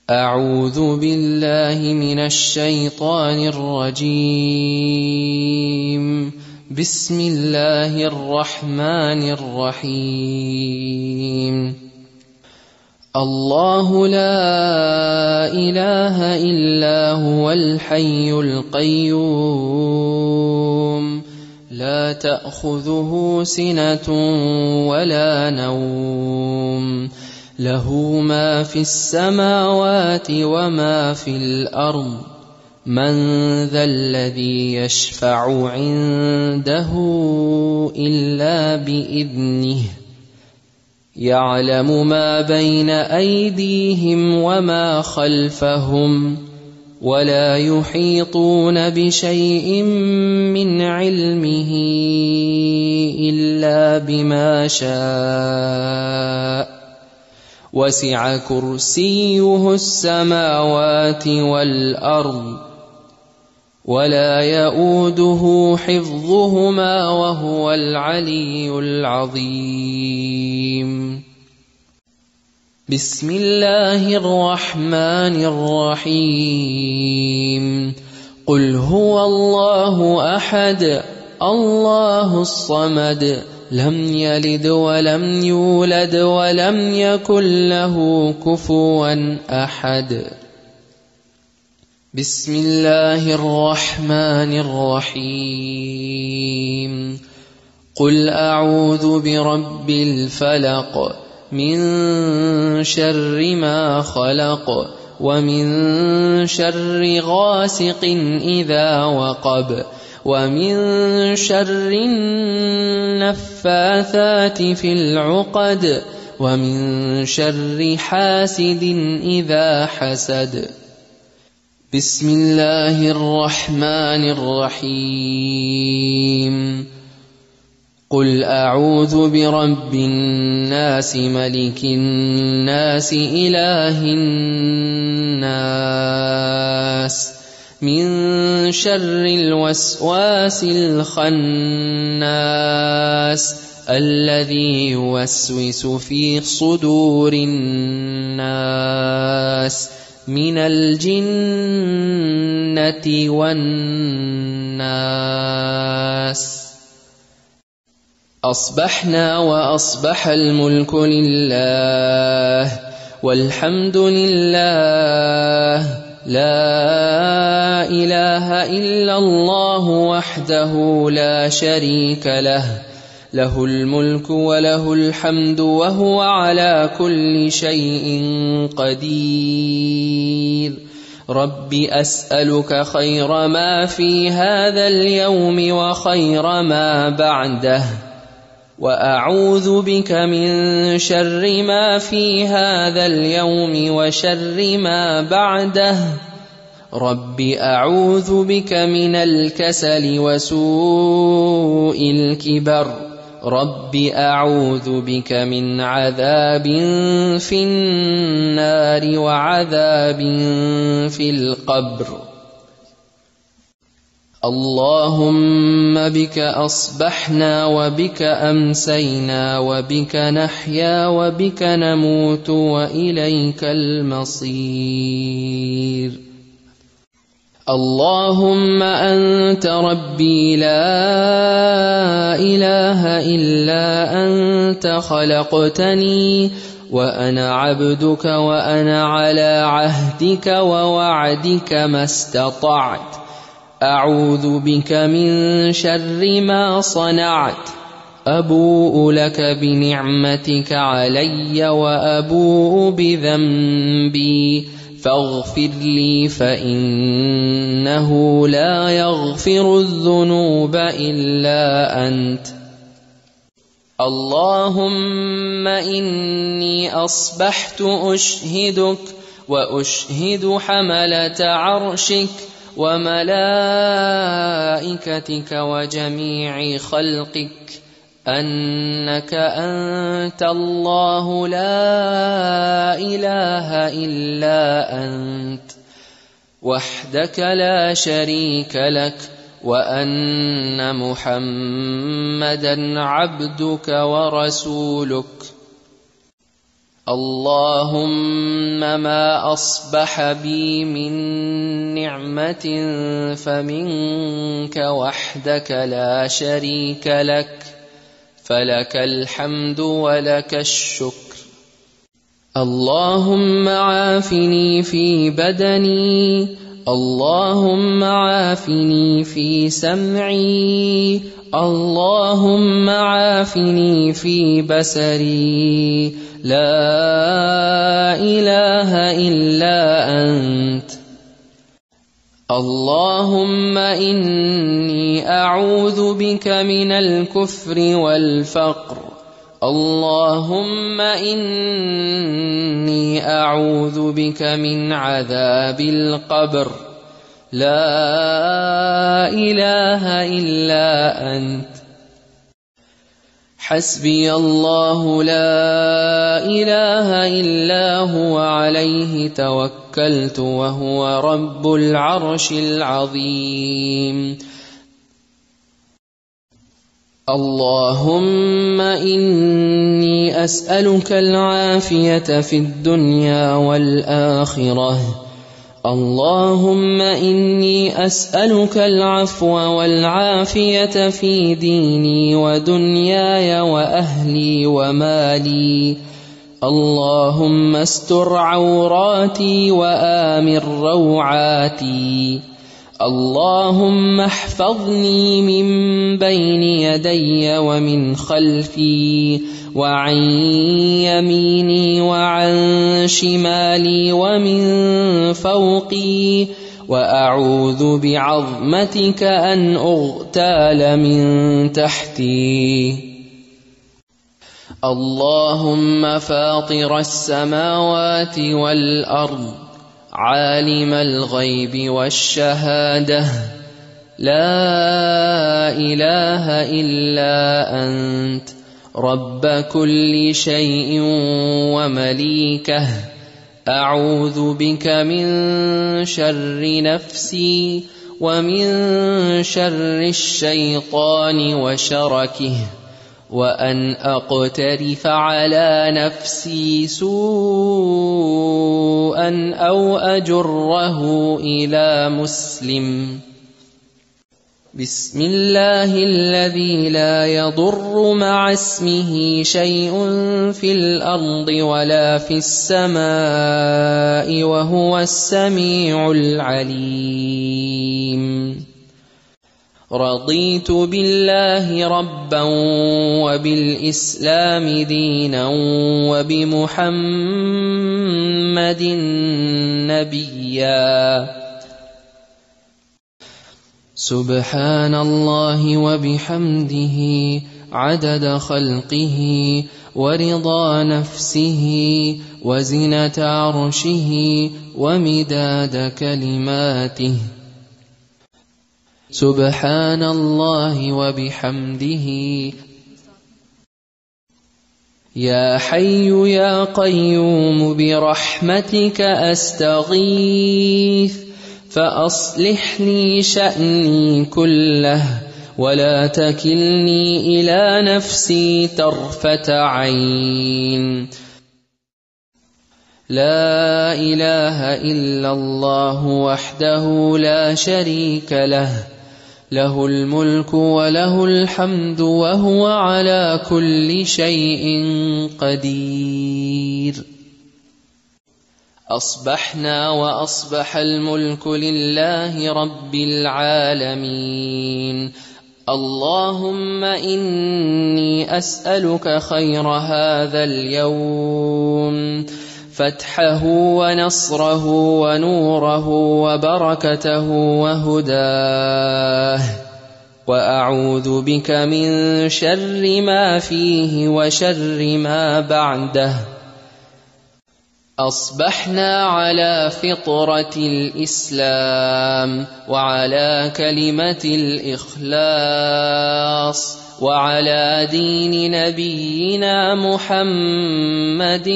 أعوذ بالله من الشيطان الرجيم. بسم الله الرحمن الرحيم. الله لا إله إلا هو الحي القيوم لا تأخذه سنة ولا نوم له ما في السماوات وما في الأرض من ذا الذي يشفع عنده إلا بإذنه يعلم ما بين أيديهم وما خلفهم ولا يحيطون بشيء من علمه إلا بما شاء وسع كرسيه السماوات والأرض ولا يؤوده حفظهما وهو العلي العظيم. بسم الله الرحمن الرحيم. قل هو الله أحد الله الصمد لم يلد ولم يولد ولم يكن له كفوا أحد. بسم الله الرحمن الرحيم. قل أعوذ برب الفلق من شر ما خلق ومن شر غاسق إذا وقب ومن شر النفاثات في العقد ومن شر حاسد إذا حسد. بسم الله الرحمن الرحيم. قل أعوذ برب الناس ملك الناس إله الناس من شر الوسواس الخناس الذي يوسوس في صدور الناس من الجنة والناس. أصبحنا وأصبح الملك لله والحمد لله لا إله إلا الله وحده لا شريك له له الملك وله الحمد وهو على كل شيء قدير. رب أسألك خير ما في هذا اليوم وخير ما بعده وأعوذ بك من شر ما في هذا اليوم وشر ما بعده. رب أعوذ بك من الكسل وسوء الكبر. رب أعوذ بك من عذاب في النار وعذاب في القبر. اللهم بك أصبحنا وبك أمسينا وبك نحيا وبك نموت وإليك المصير. اللهم أنت ربي لا إله إلا أنت خلقتني وأنا عبدك وأنا على عهدك ووعدك ما استطعت. أعوذ بك من شر ما صنعت. أبوء لك بنعمتك علي وأبوء بذنبي فاغفر لي فإنه لا يغفر الذنوب إلا أنت. اللهم إني أصبحت أشهدك وأشهد حملة عرشك وملائكتك وجميع خلقك أنك أنت الله لا إله إلا أنت وحدك لا شريك لك وأن محمدًا عبدك ورسولك. اللهم ما أصبح بي من نعمة فمنك وحدك لا شريك لك، فلك الحمد ولك الشكر. اللهم عافني في بدني، اللهم عافني في سمعي، اللهم عافني في بصري، لا إله إلا أنت. اللهم إني أعوذ بك من الكفر والفقر، اللهم إني أعوذ بك من عذاب القبر، لا إله إلا أنت. حسبي الله لا إله إلا هو عليه توكلت وهو رب العرش العظيم. اللهم إني أسألك العافية في الدنيا والآخرة، اللهم إني أسألك العفو والعافية في ديني ودنياي وأهلي ومالي، اللهم استر عوراتي وآمن روعاتي، اللهم احفظني من بين يدي ومن خلفي وعن يميني وعن شمالي ومن فوقي، وأعوذ بعظمتك أن أغتال من تحتي. اللهم فاطر السماوات والأرض، عالم الغيب والشهادة، لا إله إلا أنت، رب كل شيء ومليكه، أعوذ بك من شر نفسي ومن شر الشيطان وشركه، وأن أقترف على نفسي سوءا أو أجره إلى مسلم. بسم الله الذي لا يضر مع اسمه شيء في الأرض ولا في السماء وهو السميع العليم. رضيت بالله ربا وبالإسلام دينا وبمحمد نبيا. سبحان الله وبحمده عدد خلقه ورضا نفسه وزنة عرشه ومداد كلماته. سبحان الله وبحمده. يا حي يا قيوم برحمتك أستغيث، فأصلح لي شأني كله ولا تكلني إلى نفسي طرفة عين. لا إله إلا الله وحده لا شريك له، له الملك وله الحمد وهو على كل شيء قدير. أصبحنا وأصبح الملك لله رب العالمين. اللهم إني أسألك خير هذا اليوم، فتحه ونصره ونوره وبركته وهداه، وأعوذ بك من شر ما فيه وشر ما بعده. أصبحنا على فطرة الإسلام وعلى كلمة الإخلاص وعلى دين نبينا محمد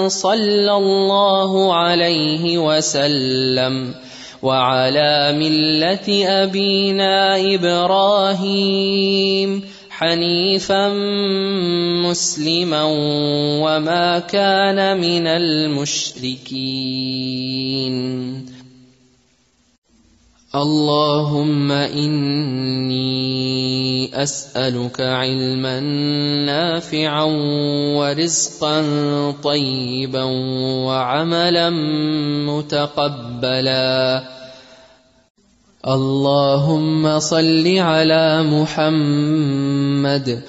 صلى الله عليه وسلم، وعلى ملة أبينا إبراهيم حنيفا مسلما وما كان من المشركين. اللهم إني أسألك علما نافعا ورزقا طيبا وعملا متقبلا. اللهم صل على محمد